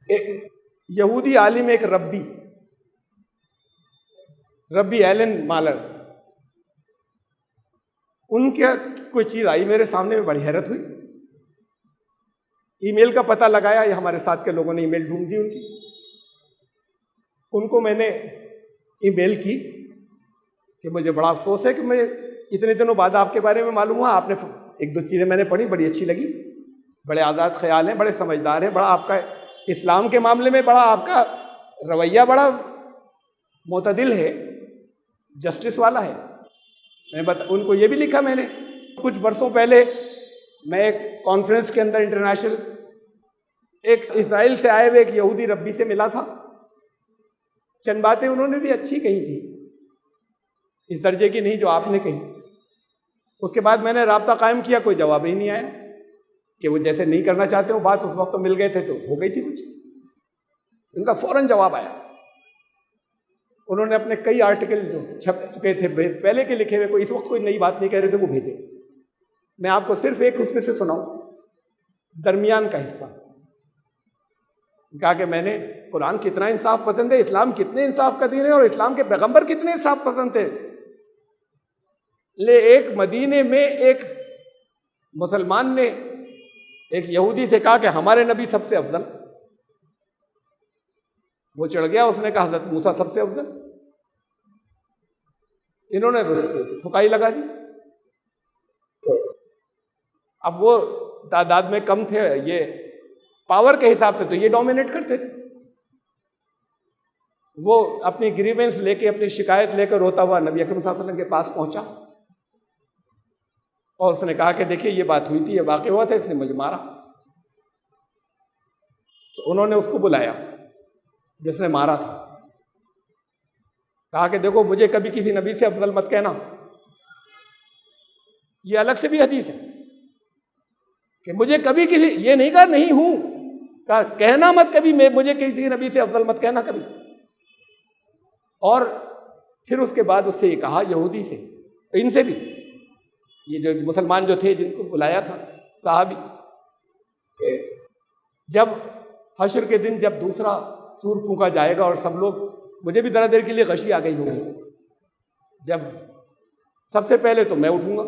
ایک یہودی عالم، ایک ربی ایلن مالر، ان کے کوئی چیز آئی میرے سامنے میں، بڑی حیرت ہوئی. ای میل کا پتہ لگایا، یہ ہمارے ساتھ کے لوگوں نے ای میل ڈھونڈ دی ان کو میں نے ای میل کی کہ مجھے بڑا افسوس ہے کہ مجھے اتنے دنوں بعد آپ کے بارے میں معلوم ہوا. آپ نے ایک دو چیزیں میں نے پڑھی، بڑی اچھی لگی، بڑے آزاد خیال ہیں، بڑے سمجھدار ہیں، بڑا آپ کا اسلام کے معاملے میں بڑا آپ کا رویہ بڑا معتدل ہے، جسٹس والا ہے. ان کو یہ بھی لکھا میں نے. کچھ برسوں پہلے میں ایک کانفرنس کے اندر انٹرنیشنل ایک اسرائیل سے آئے ہوئے ایک یہودی ربی سے ملا تھا. چند باتیں انہوں نے بھی اچھی کہی تھی، اس درجے کی نہیں جو آپ نے کہی. اس کے بعد میں نے رابطہ قائم کیا، کوئی جواب ہی نہیں آیا کہ وہ جیسے نہیں کرنا چاہتے ہو بات، اس وقت تو مل گئے تھے تو ہو گئی تھی کچھ. ان کا فوراً جواب آیا. انہوں نے اپنے کئی آرٹیکل جو چھپ چکے تھے پہلے کے لکھے ہوئے، کوئی اس وقت کوئی نئی بات نہیں کہہ رہے تھے، وہ بھیجے. میں آپ کو صرف ایک اس میں سے سناؤں، درمیان کا حصہ. کہا کہ میں نے قرآن کتنا انصاف پسند ہے، اسلام کتنے انصاف کا دین ہے، اور اسلام کے پیغمبر کتنے انصاف پسند تھے. ایک مدینے میں ایک مسلمان نے ایک یہودی سے کہا کہ ہمارے نبی سب سے افضل. وہ چڑھ گیا، اس نے کہا حضرت موسیٰ سب سے افضل. انہوں نے پھکائی لگا دی. اب وہ تعداد میں کم تھے، یہ پاور کے حساب سے تو یہ ڈومینیٹ کرتے تھے. وہ اپنی گریونس لے کے، اپنی شکایت لے کر روتا ہوا نبی اکرم صلی اللہ علیہ وسلم کے پاس پہنچا، اور اس نے کہا کہ دیکھیے یہ بات ہوئی تھی، یہ واقع ہوا تھا، اس نے مجھے مارا. تو انہوں نے اس کو بلایا جس نے مارا تھا. کہا کہ دیکھو مجھے کبھی کسی نبی سے افضل مت کہنا. یہ الگ سے بھی حدیث ہے کہ مجھے کبھی کسی، یہ نہیں کہا نہیں ہوں، کہا کہنا مت کبھی مجھے کسی نبی سے افضل مت کہنا کبھی. اور پھر اس کے بعد اس سے یہ کہا یہودی سے، ان سے بھی، یہ جو مسلمان جو تھے جن کو بلایا تھا صحابی، کہ جب حشر کے دن جب دوسرا سور پھونکا جائے گا اور سب لوگ، مجھے بھی ذرا دیر کے لیے غشی آ گئی ہوگی، جب سب سے پہلے تو میں اٹھوں گا،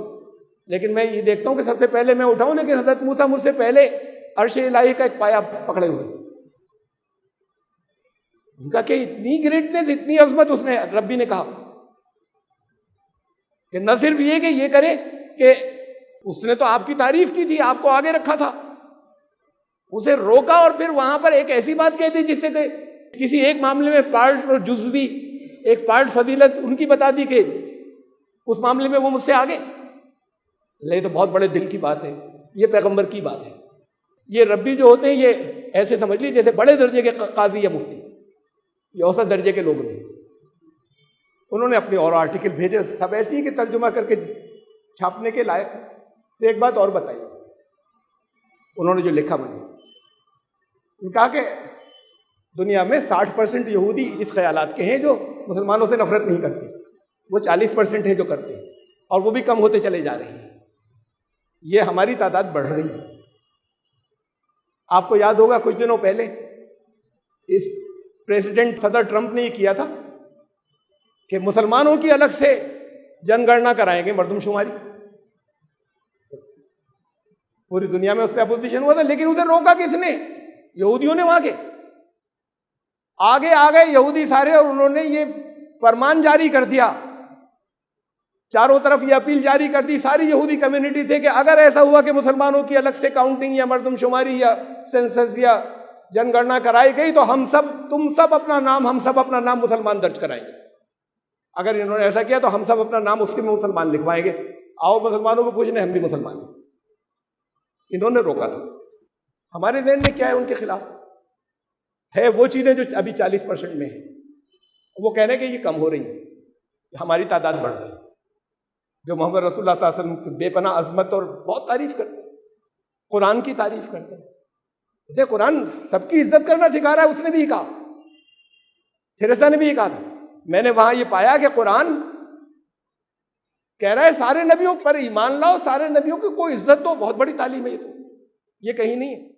لیکن میں یہ دیکھتا ہوں کہ سب سے پہلے میں اٹھاؤں، لیکن حضرت موسیٰ مجھ سے پہلے عرش الہی کا ایک پایا پکڑے ہوئے. ان کا کہ اتنی گریٹنس، اتنی عظمت اس نے، ربی نے کہا کہ نہ صرف یہ کہ یہ کرے کہ اس نے تو آپ کی تعریف کی تھی، آپ کو آگے رکھا تھا، اسے روکا اور پھر وہاں پر ایک ایسی بات کہہ دی جس سے کہ کسی ایک معاملے میں پارٹ اور جزوی ایک پارٹ فضیلت ان کی بتا دی کہ اس معاملے میں وہ مجھ سے آگے. یہ تو بہت بڑے دل کی بات ہے، یہ پیغمبر کی بات ہے. یہ ربی جو ہوتے ہیں یہ ایسے سمجھ لی جیسے بڑے درجے کے قاضی یا مفتی، یہ اوسط درجے کے لوگ نہیں. انہوں نے اپنے اور آرٹیکل بھیجے، سب ایسے ہی کہ ترجمہ کر کے چھاپنے کے لائق. ایک بات اور بتائی انہوں نے جو لکھا مجھے، کہا کہ دنیا میں 60% یہودی اس خیالات کے ہیں جو مسلمانوں سے نفرت نہیں کرتے، وہ 40% ہیں جو کرتے ہیں، اور وہ بھی کم ہوتے چلے جا رہے ہیں. یہ ہماری تعداد بڑھ رہی ہے. آپ کو یاد ہوگا کچھ دنوں پہلے اس پریزیڈنٹ صدر ٹرمپ نے یہ کیا تھا کہ مسلمانوں کی الگ سے جن گننا کرائیں گے، مردم شماری. پوری دنیا میں اس پہ اپوزیشن ہوا تھا، لیکن اسے روکا کس نے؟ یہودیوں نے. وہاں کے آگے آ گئے یہودی سارے، اور انہوں نے یہ فرمان جاری کر دیا، چاروں طرف یہ اپیل جاری کر دی ساری یہودی کمیونٹی سے کہ اگر ایسا ہوا کہ مسلمانوں کی الگ سے کاؤنٹنگ یا مردم شماری یا سینسس یا جن گننا کرائی گئی تو ہم سب، تم سب اپنا نام، ہم سب اپنا نام مسلمان درج کرائیں گے. اگر انہوں نے ایسا کیا تو ہم سب اپنا نام اس کے میں مسلمان لکھوائیں گے. آؤ مسلمانوں کو پوچھنے، ہم بھی مسلمان ہیں. انہوں نے روکا تھا. ہمارے ذہن میں کیا ہے ان کے خلاف؟ ہے وہ چیزیں جو ابھی 40% میں ہیں. وہ کہہ رہے ہیں کہ یہ کم ہو رہی ہیں، ہماری تعداد بڑھ رہی ہے. جو محمد رسول اللہ صلی اللہ علیہ وسلم کی بے پناہ عظمت اور بہت تعریف کرتے ہیں، قرآن کی تعریف کرتے ہیں. قرآن سب کی عزت کرنا سکھا رہا ہے. اس نے بھی کہا، تھیریسا نے بھی یہ کہا تھا. میں نے وہاں یہ پایا کہ قرآن کہہ رہا ہے سارے نبیوں پر ایمان لاؤ، سارے نبیوں کی کوئی عزت دو. بہت بڑی تعلیم ہے یہ، تو یہ کہیں نہیں ہے.